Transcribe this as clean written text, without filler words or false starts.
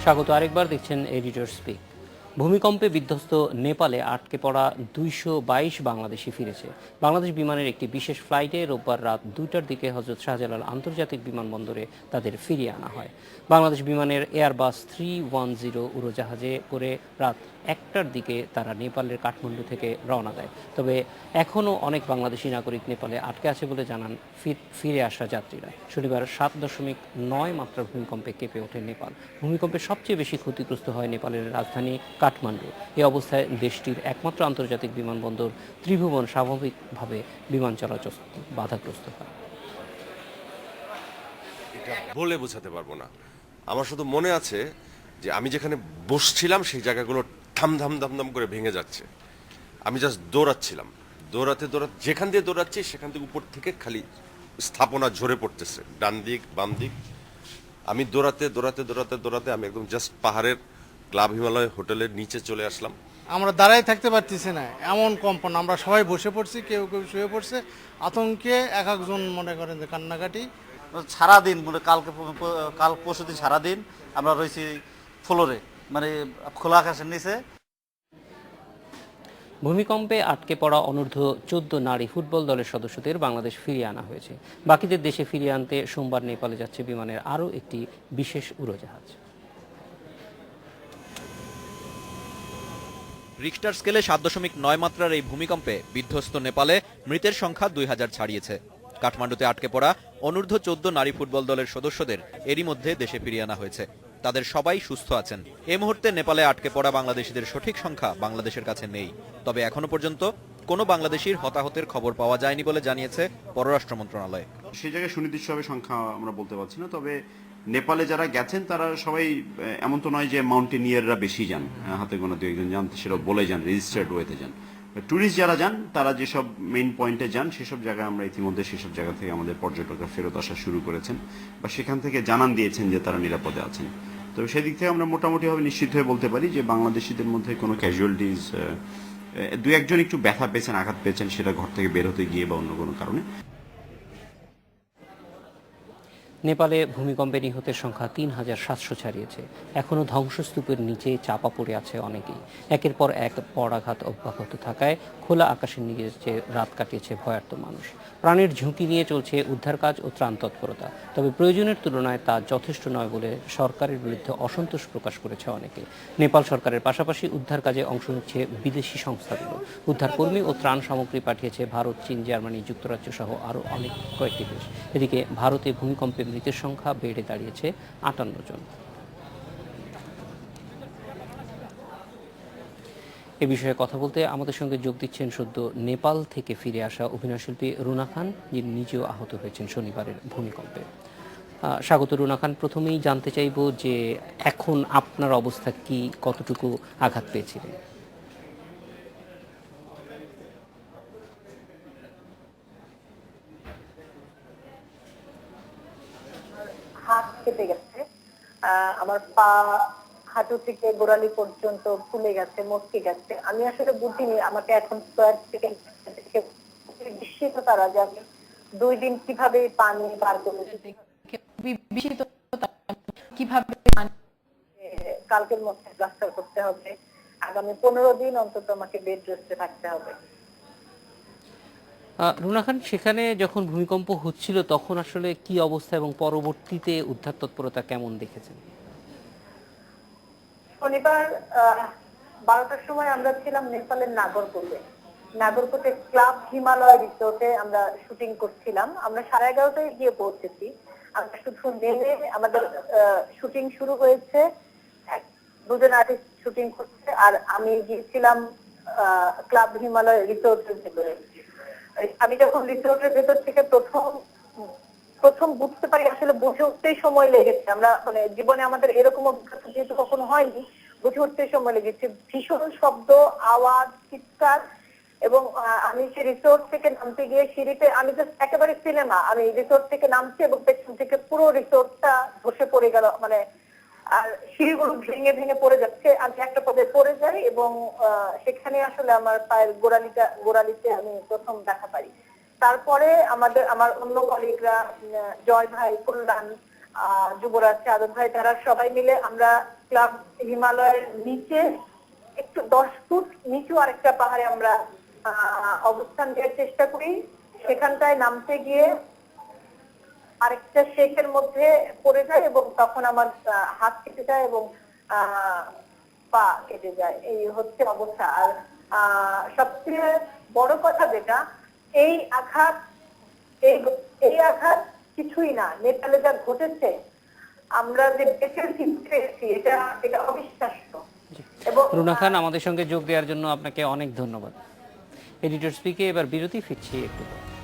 স্বাগত আরেকবার দেখছেন এডিটর স্পিক। ভূমিকম্পে বিধ্বস্ত নেপালে আটকে পড়া 222 বাংলাদেশি ফিরেছে। বাংলাদেশ বিমানের একটি বিশেষ ফ্লাইটে রোববার রাত 2টার দিকে হজরত শাহজালাল আন্তর্জাতিক বিমানবন্দরে তাদের ফিরিয়ে আনা হয়। বাংলাদেশ বিমানের এয়ারবাস 310 উড়োজাহাজে করে রাত 1টার দিকে তারা নেপালের কাঠমান্ডু থেকে রওনা দেয়। তবে এখনও অনেক বাংলাদেশি নাগরিক নেপালে আটকে আছে বলে জানান ফিরে আসা যাত্রীরা। শনিবার 7.9 মাত্রার ভূমিকম্পে কেঁপে ওঠে নেপাল। ভূমিকম্পে সবচেয়ে বেশি ক্ষতিগ্রস্ত হয় নেপালের রাজধানী কাঠমান্ডু। এই অবস্থায় দেশটির একমাত্র আন্তর্জাতিক বিমানবন্দর ত্রিভুবন স্বাভাবিকভাবে বিমান চলাচল বাধাগ্রস্ত হয়। এটা বলে বোঝাতে পারবো না। আমার শুধু মনে আছে যে আমি যেখানে বসছিলাম সেই জায়গাগুলো ধাম ধাম ধাম ধাম করে ভেঙে যাচ্ছে। আমি জাস্ট দৌড়াচ্ছিলাম, দৌড়াতে যেখান দিয়ে দৌড়াচ্ছি সেখান থেকে উপর থেকে খালি স্থাপনা ঝরে পড়তেছে, ডান দিক বাম দিক। আমি দৌড়াতে আমি একদম জাস্ট পাহাড়ের ক্লাব হিমালয় হোটেলের নিচে চলে আসলাম। আমরা দাঁড়াই থাকতে পারতেছি না, এমন কম্পন। আমরা সবাই বসে পড়ছি, কেউ কেউ শুয়ে পড়ছে আতঙ্কে। এক একজন মনে করেন যে কান্নাকাটি। সারাদিন মানে কাল পরশুদিন সারাদিন আমরা রয়েছি ফ্লোরে, মানে খোলা আকাশের নিচে। ভূমিকম্পে আটকে পড়া অনূর্ধ্ব 14 নারী ফুটবল দলের সদস্যদের বাংলাদেশ ফিরিয়ে আনা হয়েছে। বাকিদের দেশে ফিরিয়ে আনতে সোমবার নেপালে যাচ্ছে বিমানের আরও একটি বিশেষ উড়োজাহাজ। রিক্টার স্কেলে 7.9 মাত্রার এই ভূমিকম্পে বিধ্বস্ত নেপালে মৃতের সংখ্যা 2000 ছাড়িয়েছে। কাঠমান্ডুতে আটকে পড়া অনূর্ধ্ব 14 নারী ফুটবল দলের সদস্যদের এরই মধ্যে দেশে ফিরিয়ে আনা হয়েছে। তাদের সবাই সুস্থ আছেন। এই মুহূর্তে নেপালে আটকে পড়া বাংলাদেশিদের সঠিক সংখ্যা বাংলাদেশের কাছে নেই। তবে এখনো পর্যন্ত কোনো বাংলাদেশির হতাহতের খবর পাওয়া যায়নি বলে জানিয়েছে পররাষ্ট্র মন্ত্রণালয়। সেই জায়গায় সুনির্দিষ্টভাবে সংখ্যা আমরা বলতে পারছি না। তবে নেপালে যারা গেছেন তারা সবাই এমন তো নয় যে মাউন্টেনিয়াররা বেশি যান, হাতে গোনা দু একজন যান, সেটা বলে যান, রেজিস্টার্ড ওয়েতে যান। ট্যুরিস্ট যারা যান তারা যেসব মেইন পয়েন্টে যান সেসব জায়গায় আমরা ইতিমধ্যে সেসব জায়গা থেকে আমাদের পর্যটকরা ফেরত আসা শুরু করেছেন বা সেখান থেকে জানান দিয়েছেন যে তারা নিরাপদে আছেন। তবে সেদিক থেকে আমরা মোটামুটিভাবে নিশ্চিত হয়ে বলতে পারি যে বাংলাদেশিদের মধ্যে কোনো ক্যাজুয়ালিটিস, দু একজন একটু ব্যথা পেয়েছেন, আঘাত পেয়েছেন, সেটা ঘর থেকে বের হতে গিয়ে বা অন্য কোনো কারণে। নেপালে ভূমিকম্পে নিহতের সংখ্যা 3700 ছাড়িয়েছে। এখনও ধ্বংসস্তূপের নিচে চাপা পড়ে আছে অনেকেই। একের পর এক পরাঘাত অব্যাহত থাকায় খোলা আকাশের নিচে রাত কাটিয়েছে ভয়ার্ত মানুষ। প্রাণের ঝুঁকি নিয়ে চলছে উদ্ধার কাজ ও ত্রাণ তৎপরতা। তবে প্রয়োজনের তুলনায় তা যথেষ্ট নয় বলে সরকারের বিরুদ্ধে অসন্তোষ প্রকাশ করেছে অনেকে। নেপাল সরকারের পাশাপাশি উদ্ধার কাজে অংশ নিচ্ছে বিদেশি সংস্থাগুলো। উদ্ধারকর্মী ও ত্রাণ সামগ্রী পাঠিয়েছে ভারত, চীন, জার্মানি, যুক্তরাজ্য সহ আরও অনেক কয়েকটি দেশ। এদিকে ভারতে ভূমিকম্পে মৃতের সংখ্যা বেড়ে দাঁড়িয়েছে 58 জন। এ বিষয়ে কথা বলতে আমাদের সঙ্গে যোগ দিচ্ছেন সদ্য নেপাল থেকে ফিরে আসা অভিনয়শিল্পী রুনা খান, যিনি নিজেও আহত হয়েছেন শনিবারের ভূমিকম্পে। স্বাগত রুনা খান। প্রথমেই জানতে চাইব যে এখন আপনার অবস্থা কি, কতটুকু আঘাত পেয়েছিলেন? হাত কেটে গেছে, আমার পা হাঁটু থেকে গোড়ালি পর্যন্ত ফুলে গেছে, মচকে গেছে। আমি আসলে বুঝিনি আমাকে এখন বিস্মিত তারা যে আমি 2 দিন কিভাবে পানি বার করেছি, কিভাবে কালকের মধ্যে প্লাস্টার করতে হবে, আগামী 15 দিন অন্তত আমাকে বেড রেস্টে থাকতে হবে। রুনা খান, সেখানে যখন ভূমিকম্প হচ্ছিল তখন আসলে কি অবস্থা এবং পরবর্তীতে উদ্ধার তৎপরতা কেমন দেখেছেন? শনিবার 12টার সময় আমরা ছিলাম নেপালের নাগরকোটে ক্লাব হিমালয় রিসোর্টে আমরা শুটিং করছিলাম। আমরা 11:30টায় গিয়ে পৌঁছেছি। আমরা শুধু নেমে আমাদের শুটিং শুরু হয়েছে, দুজন আর্টিস্ট শুটিং করছে, আর আমি গিয়েছিলাম ক্লাব হিমালয় রিসোর্টের ভেতরে। আমি যখন রিসোর্টের ভেতর থেকে প্রথম বুঝতে পারি, আসলে বুঝে উঠতেই সময় লেগেছে। আমরা মানে জীবনে আমাদের এরকম অভিজ্ঞতা যেহেতু কখনো হয়নি, বুঝে উঠতেই সময় লেগেছে। ভীষণ শব্দ, আওয়াজ, চিৎকার। এবং আমি সে রিসোর্ট থেকে নামতে গিয়ে সিঁড়িতে, আমি জাস্ট একেবারে সিনেমা, আমি রিসোর্ট থেকে নামছি এবং পেছন থেকে পুরো রিসোর্টটা ধসে পড়ে গেল, মানে আর সিঁড়িগুলো ভেঙে ভেঙে পড়ে যাচ্ছে। আমি একটা পদে পড়ে যাই এবং সেখানে আসলে আমার পায়ের গোড়ালিতে আমি প্রথম ব্যথা পাই। তারপরে আমার অন্য কলিগরা, জয় ভাই, কল্যাণ, যুবরাজ চাঁদন ভাই, তারা সবাই মিলে আমরা ক্লাব হিমালয়ের নিচে একটু 10 ফুট নিচু আরেকটা পাহাড়ে আমরা অবস্থান নেওয়ার চেষ্টা করি। সেখানটায় নামতে গিয়ে আরেকটা শেখের মধ্যে পড়ে যায় এবং তখন আমার হাত কেটে যায় এবং পা কেটে যায়। এই হচ্ছে অবস্থা। আর সবচেয়ে বড় কথা যেটা, এই আঘাত কিছুই না। নেপালে যা ঘটেছে, আমরা যে বেঁচে ফিরেছি, এটা অবিশ্বাস্য। এবং রুনা খান, আমাদের সঙ্গে যোগ দেওয়ার জন্য আপনাকে অনেক ধন্যবাদ। এডিটর স্পিকে এবার বিরতি, ফিরছি একটু পর।